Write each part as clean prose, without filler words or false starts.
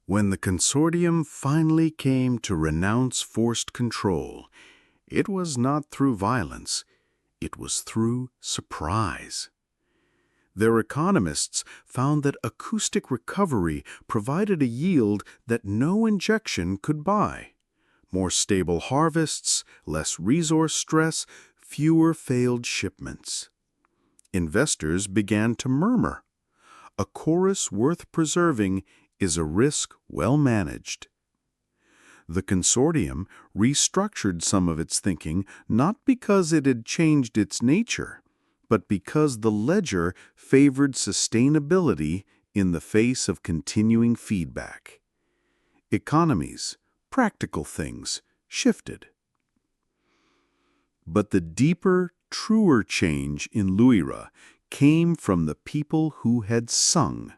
When the consortium finally came to renounce forced control, it was not through violence, it was through surprise. Their economists found that acoustic recovery provided a yield that no injection could buy. More stable harvests, less resource stress, fewer failed shipments. Investors began to murmur. A chorus worth preserving is a risk well managed. The consortium restructured some of its thinking not because it had changed its nature, but because the ledger favored sustainability in the face of continuing feedback. Economies, practical things, shifted. But the deeper, truer change in Luira came from the people who had sung.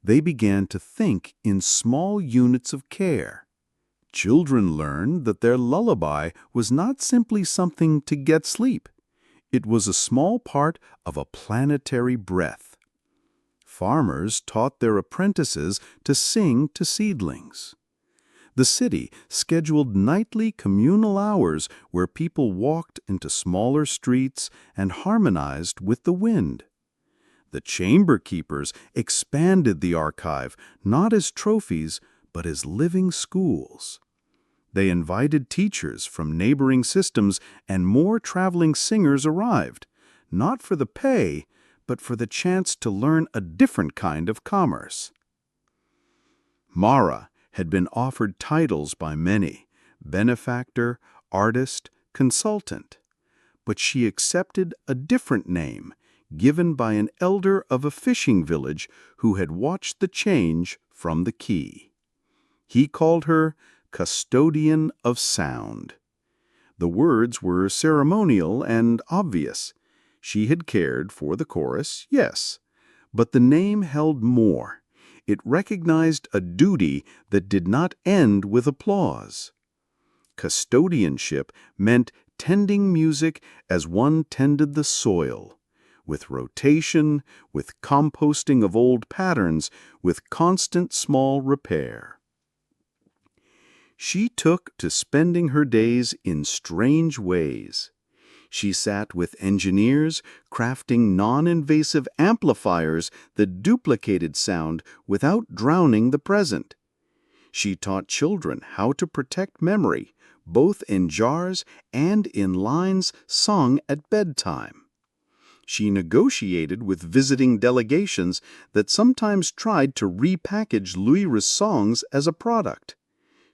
They began to think in small units of care. Children learned that their lullaby was not simply something to get sleep. It was a small part of a planetary breath. Farmers taught their apprentices to sing to seedlings. The city scheduled nightly communal hours where people walked into smaller streets and harmonized with the wind. The chamber keepers expanded the archive, not as trophies, but as living schools. They invited teachers from neighboring systems, and more traveling singers arrived, not for the pay, but for the chance to learn a different kind of commerce. Mara had been offered titles by many, benefactor, artist, consultant, but she accepted a different name, given by an elder of a fishing village who had watched the change from the quay. He called her Custodian of Sound. The words were ceremonial and obvious. She had cared for the chorus, yes, but the name held more. It recognized a duty that did not end with applause. Custodianship meant tending music as one tended the soil, with rotation, with composting of old patterns, with constant small repair. She took to spending her days in strange ways. She sat with engineers crafting non-invasive amplifiers that duplicated sound without drowning the present. She taught children how to protect memory, both in jars and in lines sung at bedtime. She negotiated with visiting delegations that sometimes tried to repackage Luira's songs as a product.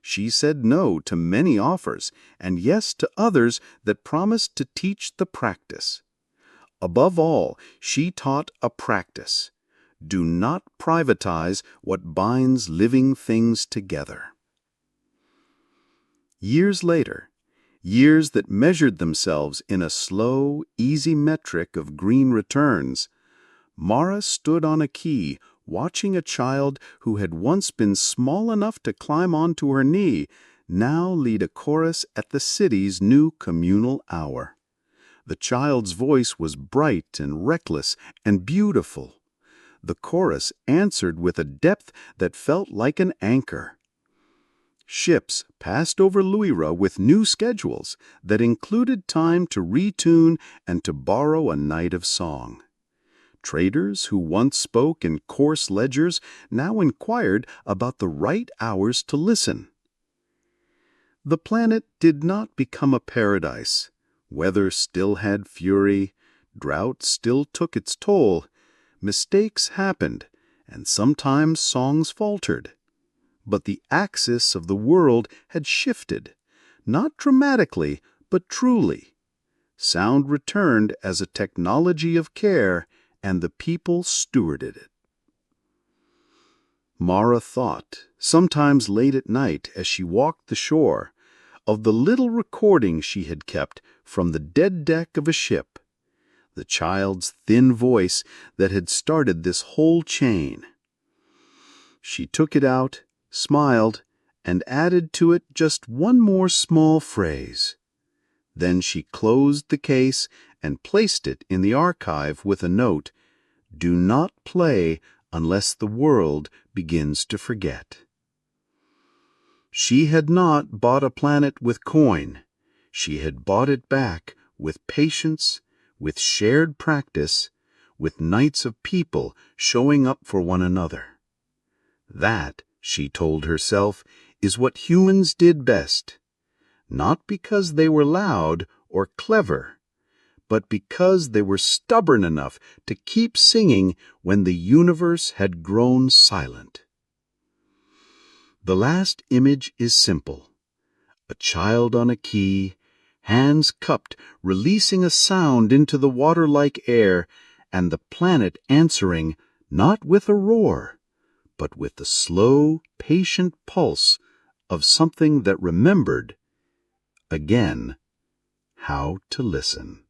She said no to many offers and yes to others that promised to teach the practice. Above all, she taught a practice. Do not privatize what binds living things together. Years later, years that measured themselves in a slow, easy metric of green returns, Mara stood on a quay watching a child who had once been small enough to climb onto her knee now lead a chorus at the city's new communal hour. The child's voice was bright and reckless and beautiful. The chorus answered with a depth that felt like an anchor. Ships passed over Luira with new schedules that included time to retune and to borrow a night of song. Traders who once spoke in coarse ledgers now inquired about the right hours to listen. The planet did not become a paradise. Weather still had fury, drought still took its toll, mistakes happened, and sometimes songs faltered. But the axis of the world had shifted, not dramatically, but truly. Sound returned as a technology of care, and the people stewarded it. Mara thought, sometimes late at night as she walked the shore, of the little recording she had kept from the dead deck of a ship, the child's thin voice that had started this whole chain. She took it out, smiled, and added to it just one more small phrase. Then she closed the case and placed it in the archive with a note, "Do not play unless the world begins to forget." She had not bought a planet with coin. She had bought it back with patience, with shared practice, with nights of people showing up for one another. That, she told herself, is what humans did best, not because they were loud or clever, but because they were stubborn enough to keep singing when the universe had grown silent. The last image is simple. A child on a key, hands cupped, releasing a sound into the water-like air, and the planet answering not with a roar, but with the slow, patient pulse of something that remembered, again, how to listen.